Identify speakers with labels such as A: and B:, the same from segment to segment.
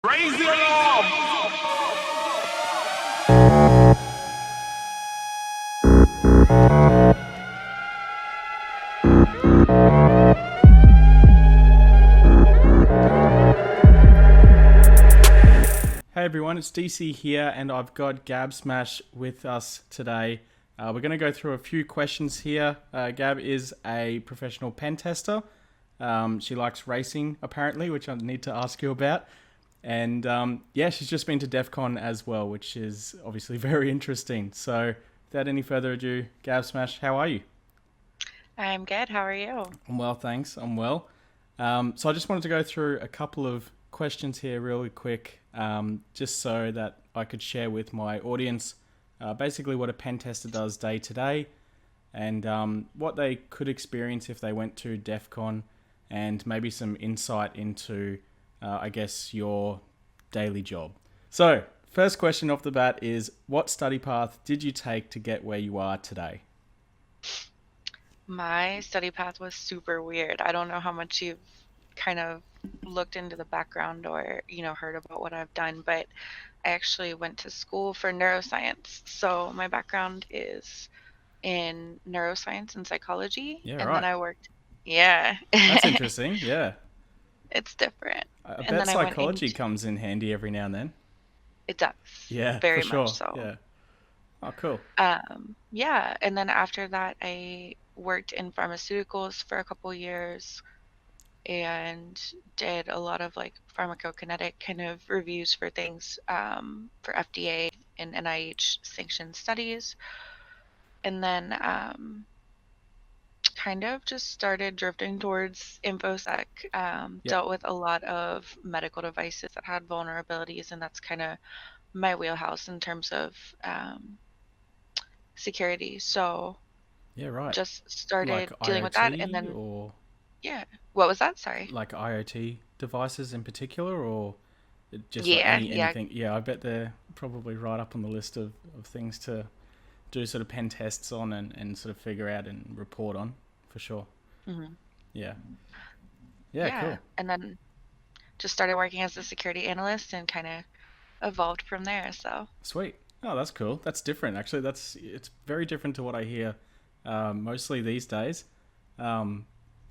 A: Raise the alarm!
B: Hey everyone, it's DC here, and I've got Gabsmashh with us today. We're going to go through a few questions here. Gab is a professional pen tester. She likes racing, apparently, which I need to ask you about. And yeah, she's just been to DEF CON as well, which is obviously very interesting. So without any further ado, Gabsmashh, how are you?
C: I'm good. How are you?
B: I'm well, thanks. I'm well. So I just wanted to go through a couple of questions here really quick, just so that I could share with my audience basically what a pen tester does day to day and what they could experience if they went to DEF CON, and maybe some insight into, I guess, your daily job. So, first question off the bat is, what study path did you take to get where you are today?
C: My study path was super weird. I don't know how much you've kind of looked into the background or, heard about what I've done, but I actually went to school for neuroscience. So my background is in neuroscience and psychology,
B: Yeah,
C: and then
B: right.
C: I worked, yeah,
B: That's interesting. Yeah.
C: it's different.
B: I
C: And
B: bet
C: then I went
B: psychology
C: into,
B: comes in handy every now and then.
C: it does,
B: Yeah, for
C: very much
B: sure.
C: so.
B: Yeah. Oh, cool.
C: Yeah, and then after that, I worked in pharmaceuticals for a couple years and did a lot of like pharmacokinetic kind of reviews for things for FDA and NIH sanctioned studies. And then kind of just started drifting towards InfoSec.
B: Yep.
C: Dealt with a lot of medical devices that had vulnerabilities, and that's kind of my wheelhouse in terms of security. So
B: Yeah, right.
C: just
B: Like
C: started dealing with that. And
B: IoT
C: then,
B: or
C: yeah, what was that? Sorry.
B: like IoT devices in particular, or just like
C: Yeah, yeah,
B: anything? Yeah, I bet they're probably right up on the list of things to do sort of pen tests on, and sort of figure out and report on, for sure.
C: hmm
B: Yeah. Yeah,
C: yeah.
B: cool.
C: And then just started working as a security analyst and kind of evolved from there. So,
B: Sweet. Oh, that's cool. That's different. Actually, it's very different to what I hear mostly these days. Um,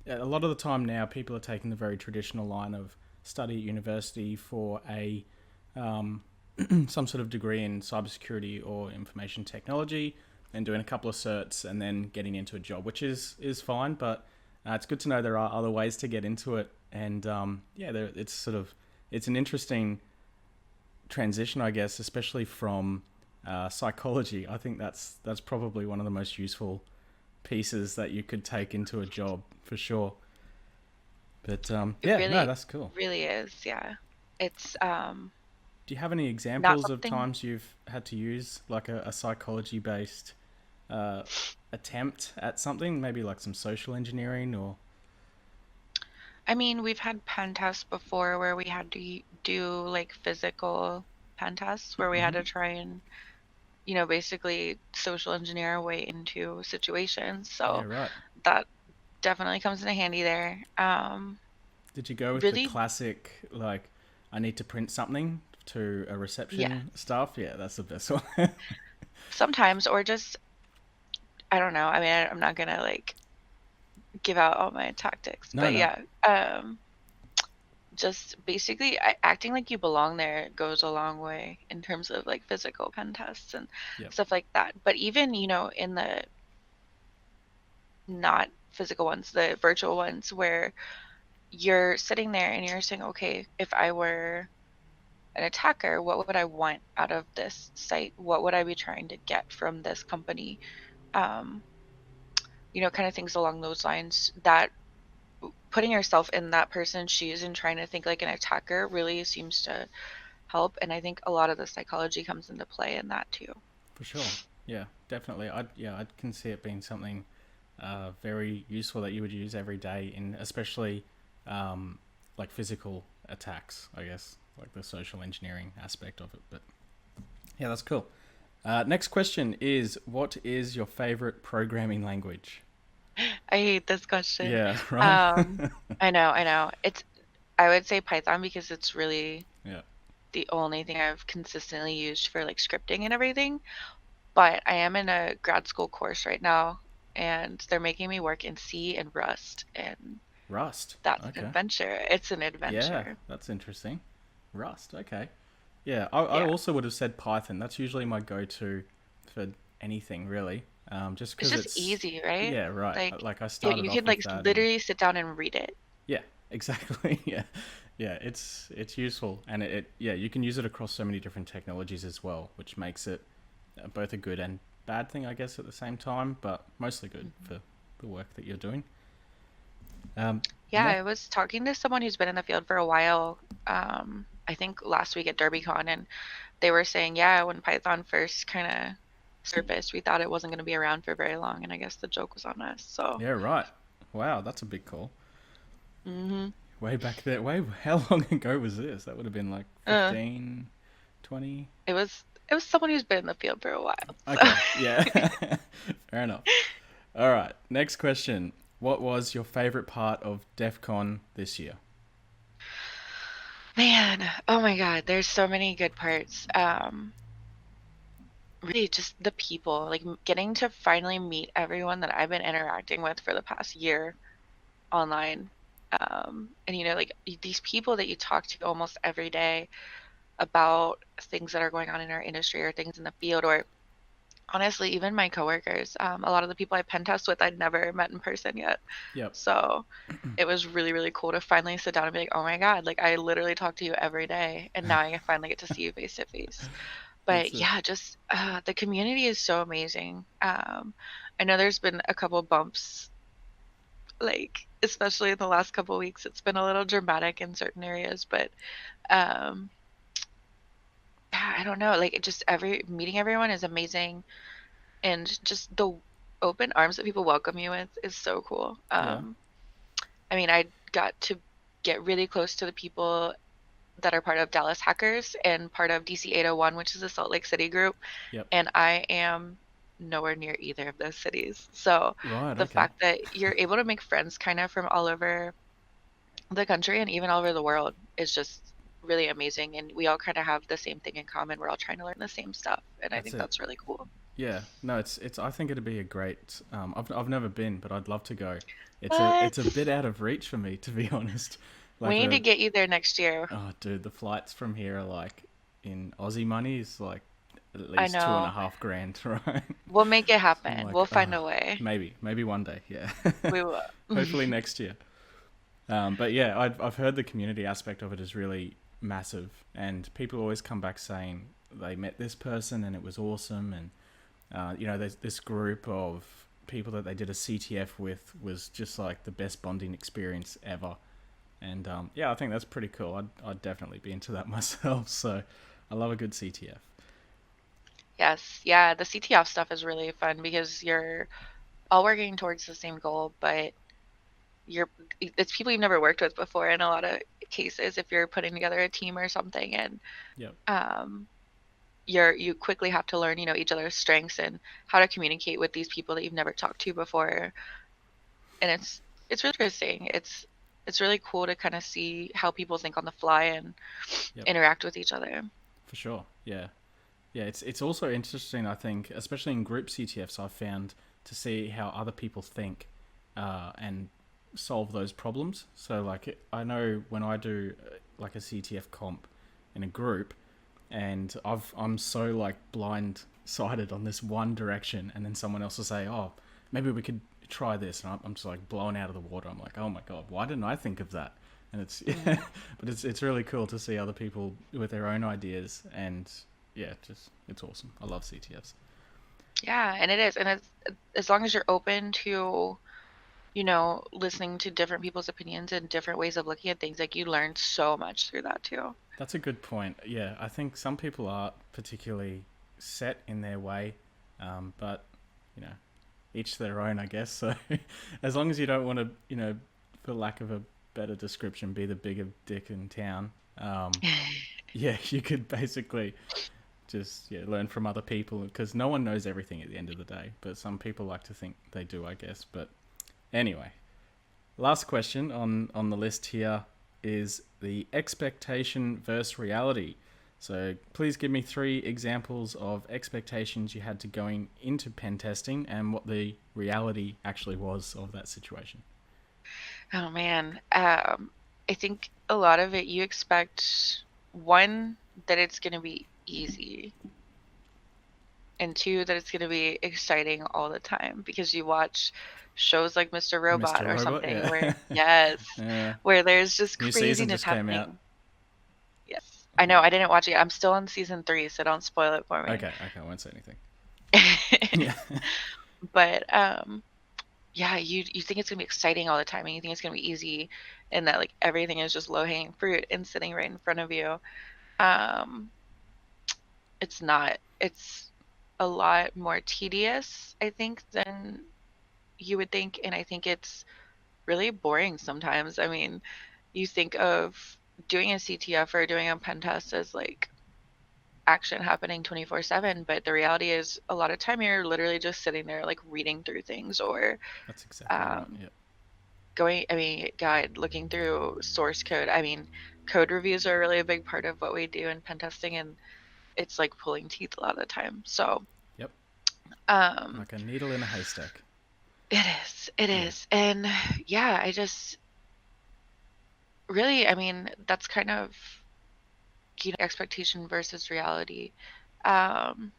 B: a lot of the time now, people are taking the very traditional line of study at university for a some sort of degree in cybersecurity or information technology, and doing a couple of certs, and then getting into a job, which is fine. But it's good to know there are other ways to get into it, and yeah, it's sort of it's an interesting transition, I guess, especially from psychology. I think that's probably one of the most useful pieces that you could take into a job for sure. But
C: it
B: yeah, no,
C: really,
B: that's cool.
C: really is. Yeah. It's
B: Do you have any
C: not
B: examples of
C: something.
B: times you've had to use like a psychology based uh, attempt at something, maybe like some social engineering or?
C: I mean, we've had pen tests before where we had to do like physical pen tests where we had
B: Hmm.
C: to try and, basically social engineer our way into situations.
B: Yeah,
C: So
B: right.
C: that definitely comes in handy there.
B: Did you go with the
C: Really,
B: classic, like, I need to print something to a
C: yeah,
B: reception staff? Yeah, that's the best one.
C: sometimes, or just, I don't know. I mean, I'm not gonna like give out all my tactics,
B: No,
C: but
B: no.
C: yeah, just basically acting like you belong there goes a long way in terms of like physical pen tests and
B: Yep.
C: stuff like that. But even, in the not physical ones, the virtual ones where you're sitting there and you're saying, okay, if I were an attacker, what would I want out of this site? What would I be trying to get from this company? Um, kind of things along those lines that putting yourself in that person's shoes and trying to think like an attacker really seems to help. And I think a lot of the psychology comes into play in that too.
B: For sure. Yeah, definitely. I can see it being something very useful that you would use every day in, especially like physical attacks, I guess, like the social engineering aspect of it. But yeah, that's cool. Next question is, what is your favorite programming language?
C: I hate this question.
B: Yeah, right.
C: Um, I know. I would say Python because it's really
B: Yeah.
C: the only thing I've consistently used for like scripting and everything. But I am in a grad school course right now, and they're making me work in C and Rust, and
B: Rust.
C: that's an
B: Okay.
C: adventure. It's an
B: Yeah,
C: adventure.
B: that's interesting. Rust. Okay. Yeah, I
C: Yeah.
B: also would have said Python. That's usually my go-to for anything, really. Just
C: It's
B: because
C: just
B: it's,
C: easy, right?
B: yeah, right.
C: Like
B: Like I started
C: you
B: off
C: can
B: with
C: like
B: that, and
C: literally sit down and read it.
B: yeah, exactly. Yeah, yeah. It's useful, and yeah, you can use it across so many different technologies as well, which makes it both a good and bad thing, I guess, at the same time. But mostly good for the work that you're doing.
C: Yeah,
B: Next.
C: I was talking to someone who's been in the field for a while, I think last week at DerbyCon, and they were saying, yeah, when Python first kind of surfaced, we thought it wasn't going to be around for very long, and I guess the joke was on us. So,
B: Yeah, right. Wow, that's a big call.
C: hmm
B: Way back there. How long ago was this? That would have been like
C: uh,
B: 15, 20.
C: it was someone who's been in the field for a while. So,
B: Okay, yeah. Fair enough. All right, next question. What was your favorite part of DEF CON this year?
C: man, oh my God, there's so many good parts. Really just the people, like getting to finally meet everyone that I've been interacting with for the past year online. And like these people that you talk to almost every day about things that are going on in our industry or things in the field, or honestly, even my coworkers. A lot of the people I pen test with, I'd never met in person yet.
B: Yep,
C: So it was really, really cool to finally sit down and be like, oh my God, like I literally talk to you every day, and now I finally get to see you face to face.
B: that's
C: But
B: it.
C: yeah, just the community is so amazing. I know there's been a couple bumps, like especially in the last couple weeks. It's been a little dramatic in certain areas, but um, yeah, I don't know. Like it just every meeting everyone is amazing, and just the open arms that people welcome you with is so cool.
B: Yeah,
C: I mean, I got to get really close to the people that are part of Dallas Hackers and part of DC 801, which is a Salt Lake City group,
B: yep.
C: and I am nowhere near either of those cities. So
B: Right,
C: the
B: okay.
C: fact that you're able to make friends kind of from all over the country and even all over the world is just really amazing. And we all kind of have the same thing in common. We're all trying to learn the same stuff, and I
B: That's
C: think
B: it.
C: that's really cool.
B: Yeah, no, it's. I think it'd be a great. I've never been, but I'd love to go. It's a
C: What?
B: bit out of reach for me, to be honest. Like
C: We need to
B: the
C: get you there next year.
B: oh, dude, the flights from here are like in Aussie money is like at
C: I
B: least two and a
C: know.
B: half grand, right?
C: We'll make it
B: So I'm
C: happen.
B: like,
C: We'll find a way.
B: maybe one day, yeah.
C: We will.
B: Hopefully next year. But yeah, I've heard the community aspect of it is really massive, and people always come back saying they met this person and it was awesome, and there's this group of people that they did a CTF with was just like the best bonding experience ever, and yeah, I think that's pretty cool. I'd definitely be into that myself. So I love a good CTF.
C: Yes. Yeah, the CTF stuff is really fun because you're all working towards the same goal, but you're it's people you've never worked with before in a lot of cases if you're putting together a team or something, and
B: Yep.
C: um you quickly have to learn, each other's strengths and how to communicate with these people that you've never talked to before. And it's really interesting. It's really cool to kind of see how people think on the fly and
B: Yep.
C: interact with each other.
B: For sure. Yeah. Yeah. It's also interesting. I think, especially in group CTFs, I've found to see how other people think, and solve those problems. So like I know when I do like a CTF comp in a group, and I'm so like blindsided on this one direction, and then someone else will say, "Oh, maybe we could try this," and I'm just like blown out of the water. I'm like, "Oh my god, why didn't I think of that?" And it's yeah,
C: Mm.
B: but it's really cool to see other people with their own ideas, and yeah, just it's awesome. I love CTFs.
C: Yeah, and it is. And it's as long as you're open to, listening to different people's opinions and different ways of looking at things, like you learn so much through that too.
B: That's a good point. Yeah, I think some people are particularly set in their way, but you know, each their own, I guess. So as long as you don't want to, for lack of a better description, be the bigger dick in town, yeah, you could basically just learn from other people, because no one knows everything at the end of the day. But some people like to think they do, I guess. But anyway, last question on the list here is the expectation versus reality. So please give me 3 examples of expectations you had to going into pen testing and what the reality actually was of that situation.
C: Oh man. I think a lot of it you expect, one, that it's going to be easy, and two, that it's going to be exciting all the time because you watch shows like Mr. Robot
B: Mr.
C: or
B: Robot,
C: something
B: yeah.
C: where, yes,
B: Yeah.
C: where there's just
B: New season
C: craziness
B: just came out.
C: happening. Yes. I know, I didn't watch it. I'm still on season 3, so don't spoil it for me.
B: Okay, I won't say anything. Yeah.
C: But yeah, you think it's gonna be exciting all the time, and you think it's gonna be easy, and that like everything is just low hanging fruit and sitting right in front of you. Um, it's not. It's a lot more tedious, I think, than you would think, and I think it's really boring sometimes. I mean, you think of doing a CTF or doing a pen test as like action happening 24/7, but the reality is a lot of time you're literally just sitting there like reading through things or
B: That's exactly right.
C: um,
B: Yep.
C: God, looking through source code. I mean, code reviews are really a big part of what we do in pen testing, and it's like pulling teeth a lot of the time. So,
B: Yep.
C: um,
B: Like a needle in a haystack.
C: it
B: Yeah.
C: is, and yeah, I just really, I mean, that's kind of expectation versus reality. Um,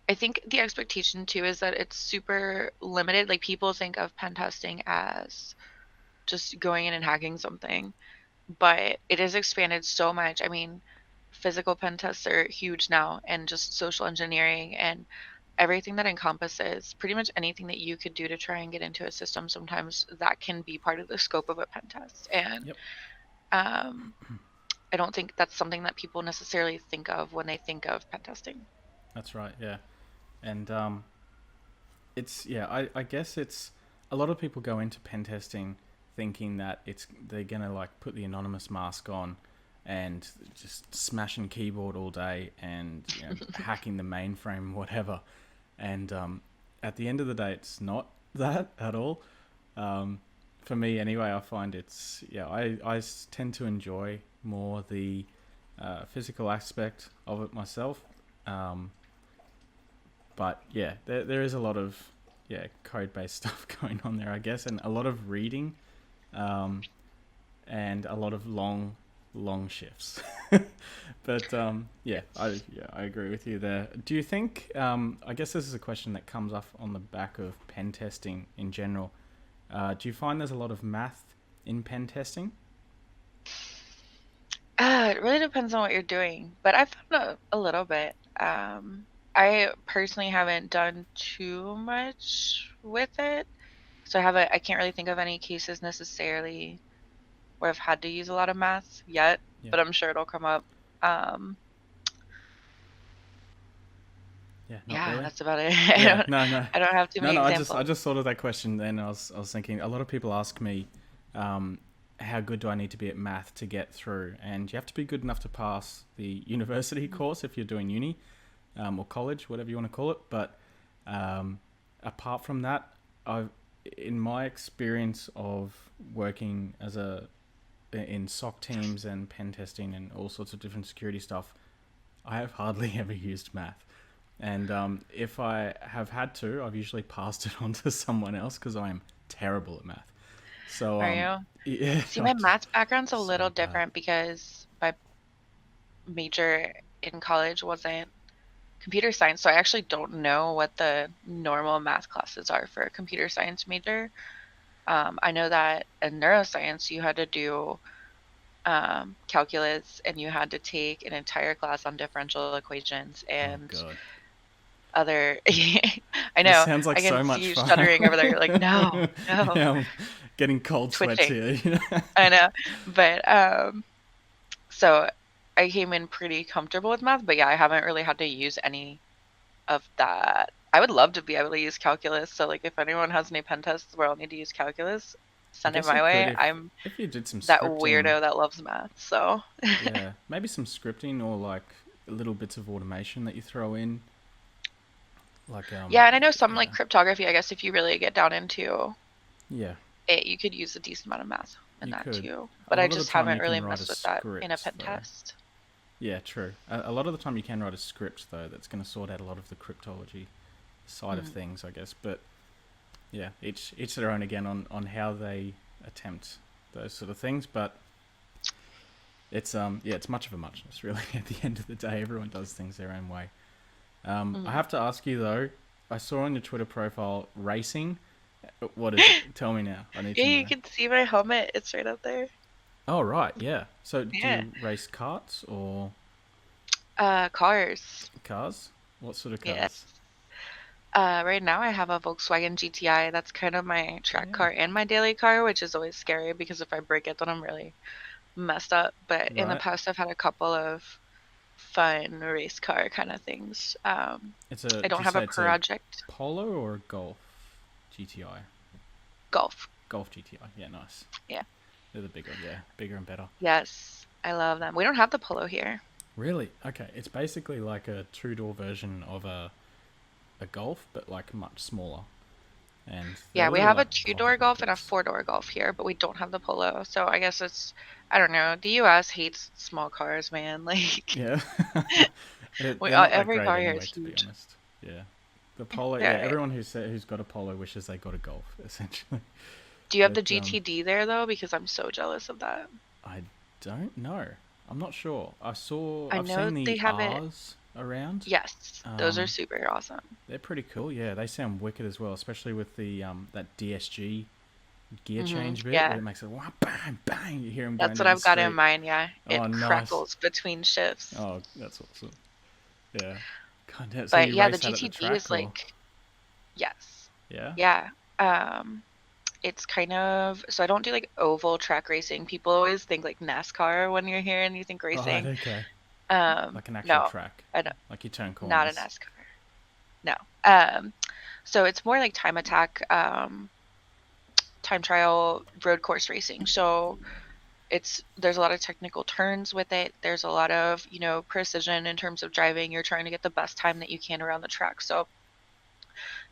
C: I think the expectation too is that it's super limited. Like people think of pen testing as just going in and hacking something, but it has expanded so much. I mean, physical pen tests are huge now, and just social engineering and everything that encompasses pretty much anything that you could do to try and get into a system. Sometimes that can be part of the scope of a pen test. And
B: Yep.
C: um, I don't think that's something that people necessarily think of when they think of pen testing.
B: That's right. Yeah. And it's I guess it's a lot of people go into pen testing thinking that they're gonna like put the anonymous mask on and just smashing keyboard all day and hacking the mainframe, whatever. And at the end of the day, it's not that at all. For me, anyway, I find I tend to enjoy more the physical aspect of it myself. But yeah, there is a lot of code-based stuff going on there, I guess, and a lot of reading, and a lot of long shifts. But I agree with you there. Do you think? I guess this is a question that comes up on the back of pen testing in general. Do you find there's a lot of math in pen testing?
C: It really depends on what you're doing, but I've found a little bit. I personally haven't done too much with it, so I can't really think of any cases necessarily where I've had to use a lot of math yet,
B: Yeah.
C: but I'm sure it'll come up.
B: Yeah, not
C: Yeah,
B: really.
C: that's about it.
B: Yeah, no.
C: I don't have too many
B: I
C: examples.
B: just thought of that question then. I was thinking a lot of people ask me, how good do I need to be at math to get through? And you have to be good enough to pass the university course if you're doing uni, or college, whatever you want to call it. But apart from that, in my experience of working in SOC teams and pen testing and all sorts of different security stuff, I have hardly ever used math. And if I have had to, I've usually passed it on to someone else because I am terrible at math. So
C: Are you?
B: yeah,
C: See, my math background's a
B: so
C: little
B: bad.
C: different because my major in college wasn't computer science, so I actually don't know what the normal math classes are for a computer science major. I know that in neuroscience you had to do calculus, and you had to take an entire class on differential equations
B: Oh
C: and
B: god,
C: other. I
B: this
C: know.
B: sounds like
C: I can
B: so
C: see
B: much
C: you
B: fun.
C: shuddering over there. Like, no, no,
B: Yeah, I'm getting cold sweats
C: twitching.
B: here.
C: I know, but so I came in pretty comfortable with math, but yeah, I haven't really had to use any of that. I would love to be able to use calculus. So like if anyone has any pen tests where I'll need to use calculus,
B: I
C: send it
B: guess you
C: my
B: could
C: way. I'm
B: if you did some
C: that
B: scripting.
C: weirdo that loves math. So
B: Yeah, maybe some scripting or like little bits of automation that you throw in. Like
C: yeah, and I know some like
B: yeah,
C: cryptography, I guess if you really get down into
B: yeah.
C: it, you could use a decent amount of math in
B: You
C: that
B: could.
C: too.
B: A
C: But I
B: lot of the
C: just
B: time
C: haven't
B: you
C: really
B: can write a
C: messed with that in a
B: script
C: pen
B: though.
C: test.
B: Yeah, true. A lot of the time you can write a script though that's going to sort out a lot of the cryptology side of things, I guess. But yeah, each their own again on how they attempt those sort of things. But it's it's much of a muchness really. At the end of the day, everyone does things their own way. I have to ask you though. I saw on your Twitter profile racing. What is it? Tell me now. I need
C: Yeah,
B: to
C: you
B: know.
C: can see my helmet. It's right up there.
B: Oh right, yeah. So do
C: Yeah.
B: you race karts or
C: Cars.
B: cars? What sort of
C: Yeah.
B: cars?
C: Right now I have a Volkswagen GTI. That's kind of my track
B: Yeah.
C: car and my daily car, which is always scary because if I break it, then I'm really messed up. But in the
B: Right.
C: past, I've had a couple of fun race car kind of things.
B: It's a.
C: I
B: Did
C: don't
B: you
C: have a
B: say it's a
C: project.
B: Polo or a Golf GTI?
C: Golf.
B: Golf GTI. Yeah, nice.
C: Yeah.
B: They're the bigger. Yeah, bigger and better.
C: Yes, I love them. We don't have the Polo here.
B: Really? Okay. It's basically like a two-door version of a Golf, but like much smaller. And they're
C: Yeah, we
B: really
C: have a
B: like
C: two-door
B: pocket
C: Golf and a
B: rockets.
C: four-door Golf here, but we don't have the Polo. So I guess I don't know. The U.S. hates small cars, man. Like,
B: Yeah. They're not that
C: every
B: great
C: car here
B: anyway,
C: is
B: to be
C: huge.
B: honest. Yeah. The Polo. Yeah.
C: Yeah.
B: Everyone who's got a Polo wishes they got a Golf, essentially.
C: Do you have the
B: But
C: GTD there though? Because I'm so jealous of that.
B: I don't know. I'm not sure.
C: I
B: I've
C: know
B: seen
C: they
B: the
C: have it.
B: R's around.
C: Yes, those are
B: Um,
C: super awesome.
B: they're pretty cool. Yeah, they sound wicked as well, especially with the that DSG gear change bit where
C: Yeah,
B: it makes it wah, bang bang. You hear them going
C: that's what
B: down the
C: I've got in
B: street.
C: mind. Yeah,
B: Oh,
C: it
B: nice.
C: crackles between shifts.
B: Oh, that's awesome. Yeah. God damn. So
C: But
B: you
C: yeah, the
B: race that at the
C: GTD is
B: track or
C: like, yes,
B: yeah?
C: yeah. Um, it's kind of, so I don't do like oval track racing. People always think like NASCAR when you're here and you think
B: Right.
C: racing.
B: Okay. Like an actual
C: No,
B: track.
C: I don't,
B: Like you turn
C: not a
B: corners.
C: NASCAR. No. Um, so it's more like time attack, time trial road course racing. So there's a lot of technical turns with it. There's a lot of, precision in terms of driving. You're trying to get the best time that you can around the track. So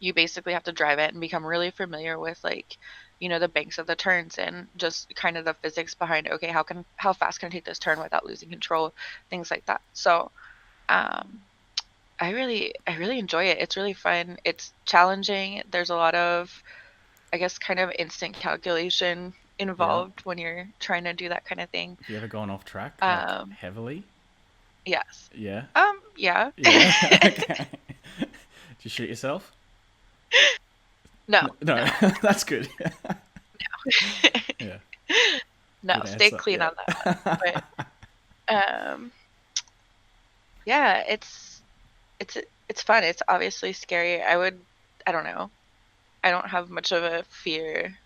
C: you basically have to drive it and become really familiar with like, the banks of the turns and just kind of the physics behind, okay, how fast can I take this turn without losing control, things like that. So, um, I really enjoy it. It's really fun. It's challenging. There's a lot of, I guess, kind of instant calculation
B: Yeah.
C: involved when you're trying to do that kind of thing.
B: Have you ever gone off track like
C: Um,
B: heavily?
C: yes.
B: Yeah.
C: Yeah.
B: Yeah. Okay. Did you shoot yourself?
C: No,
B: No.
C: no,
B: That's good. Yeah.
C: no.
B: Good
C: Stay
B: answer.
C: clean
B: Yeah.
C: on that one. But yeah, it's fun. It's obviously scary. I don't know. I don't have much of a fear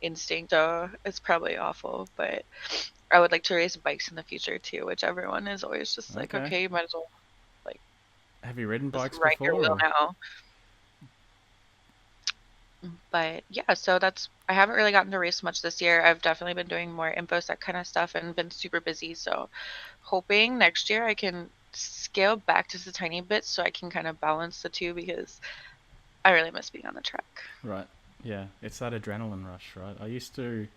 C: instinct, so it's probably awful. But I would like to race bikes in the future too, which everyone is always just like,
B: Okay.
C: okay, you might as well
B: Have you ridden
C: just
B: bikes
C: ride your
B: before
C: wheel
B: or?
C: now. But yeah, so I haven't really gotten to race much this year. I've definitely been doing more InfoSec kind of stuff and been super busy. So hoping next year I can scale back just a tiny bit so I can kind of balance the two because I really miss being on the track.
B: Right. Yeah. It's that adrenaline rush, right? I used to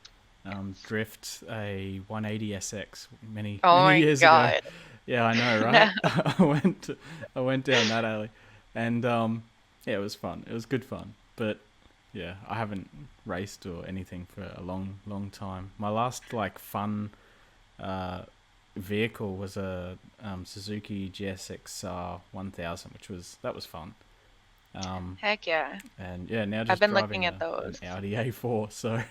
B: drift a 180 SX many
C: Oh
B: many
C: my
B: years ago.
C: God.
B: Yeah, I know,
C: No.
B: right? I went down that alley, and yeah, it was fun. It was good fun, but yeah, I haven't raced or anything for a long time. My last like fun uh, vehicle was a Suzuki GSX-R 1000, that was fun.
C: Heck yeah.
B: And yeah, now
C: I've
B: just
C: been
B: driving
C: looking at
B: an
C: those.
B: Audi A4, so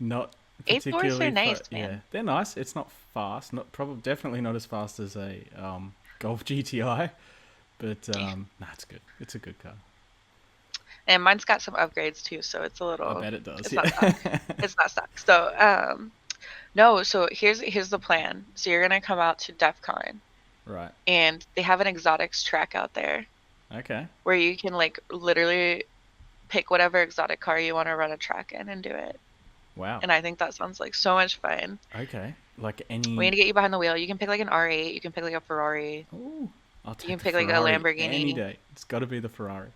B: not
C: A4s are
B: particularly
C: nice,
B: yeah,
C: man.
B: they're nice. It's not fast, not probably definitely not as fast as a Golf GTI, but nah, it's good. It's a good car.
C: And mine's got some upgrades too, so it's a
B: I
C: little,
B: bet it does.
C: it's not stuck.
B: Yeah.
C: It's not stuck. So, no, so here's the plan. So you're gonna come out to DEF CON
B: Right.
C: and they have an exotics track out there
B: Okay.
C: where you can like literally pick whatever exotic car you want to run a track in and do it.
B: Wow.
C: And I think that sounds like so much fun.
B: Okay. Like
C: We need
B: any.
C: to get you behind the wheel. You can pick like an R8, you can pick like a Ferrari,
B: Ooh, I'll
C: you
B: take
C: can
B: the
C: pick like a
B: Ferrari any
C: Lamborghini.
B: day. It's got to be the Ferrari.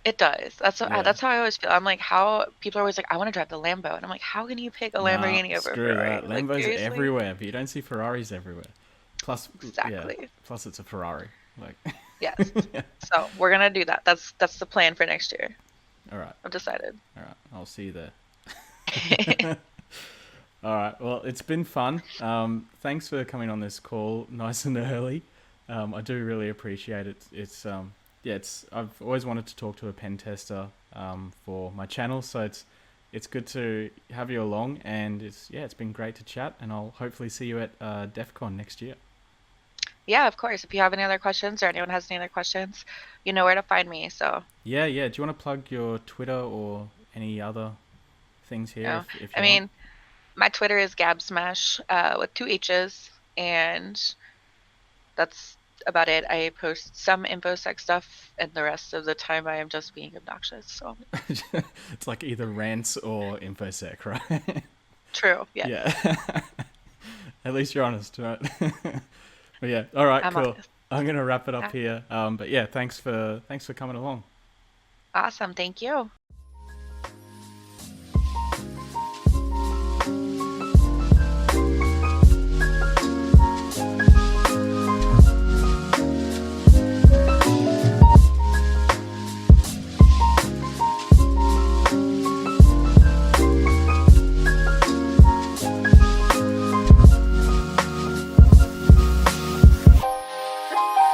C: It does.
B: Yeah.
C: That's how I always feel. I'm like, how people are always like, I want to drive the Lambo, and I'm like, how can you pick a
B: Nah,
C: Lamborghini over a
B: screw
C: Ferrari?
B: that.
C: Like
B: Lambo's
C: seriously?
B: everywhere, but you don't see Ferraris everywhere. Plus,
C: Exactly.
B: yeah. Plus, it's a Ferrari. Like,
C: Yes.
B: yeah.
C: So we're gonna do that. That's the plan for next year.
B: All right.
C: I've decided.
B: All right. I'll see you there. All right. Well, it's been fun. Thanks for coming on this call nice and early. I do really appreciate it. I've always wanted to talk to a pen tester for my channel, so it's good to have you along, and it's been great to chat, and I'll hopefully see you at DEF CON next year.
C: Yeah, of course. If you have any other questions or anyone has any other questions, you know where to find me. So,
B: Yeah. Do you want to plug your Twitter or any other things
C: you
B: here
C: know,
B: if
C: I
B: you want?
C: mean, my Twitter is Gabsmashh with 2 H's, and that's about it. I post some InfoSec stuff, and the rest of the time I am just being obnoxious. So,
B: It's like either rants or infosec, right?
C: true. Yes.
B: Yeah. At least you're honest, right? But yeah, all right,
C: I'm
B: cool.
C: honest.
B: I'm gonna wrap it up
C: Yeah.
B: here. But yeah, thanks for coming along.
C: Awesome. Thank you.